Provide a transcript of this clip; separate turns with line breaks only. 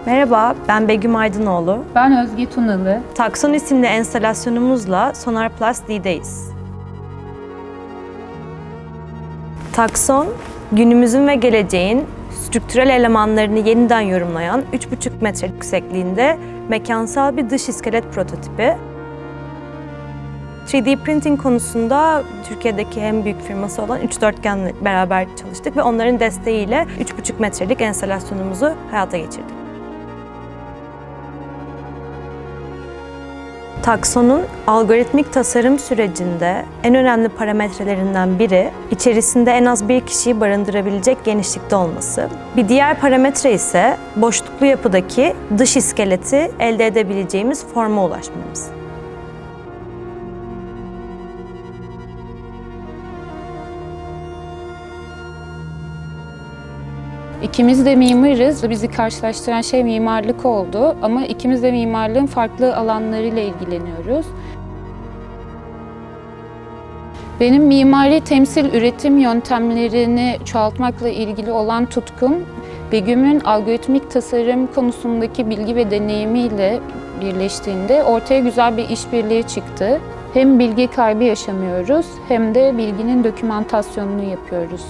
Merhaba, ben Begüm Aydınoğlu.
Ben Özge Tunalı.
Takson isimli enstalasyonumuzla Sonar Plus D'deyiz. Takson, günümüzün ve geleceğin strüktürel elemanlarını yeniden yorumlayan 3,5 metre yüksekliğinde mekansal bir dış iskelet prototipi. 3D printing konusunda Türkiye'deki en büyük firması olan Üç Dörtgen'le beraber çalıştık ve onların desteğiyle 3,5 metrelik enstalasyonumuzu hayata geçirdik. Takson'un algoritmik tasarım sürecinde en önemli parametrelerinden biri, içerisinde en az bir kişiyi barındırabilecek genişlikte olması. Bir diğer parametre ise boşluklu yapıdaki dış iskeleti elde edebileceğimiz forma ulaşmamız.
İkimiz de mimarız. Bizi karşılaştıran şey mimarlık oldu ama ikimiz de mimarlığın farklı alanlarıyla ilgileniyoruz. Benim mimari temsil üretim yöntemlerini çoğaltmakla ilgili olan tutkum, Begüm'ün algoritmik tasarım konusundaki bilgi ve deneyimiyle birleştiğinde ortaya güzel bir işbirliği çıktı. Hem bilgi kaybı yaşamıyoruz hem de bilginin dokümantasyonunu yapıyoruz.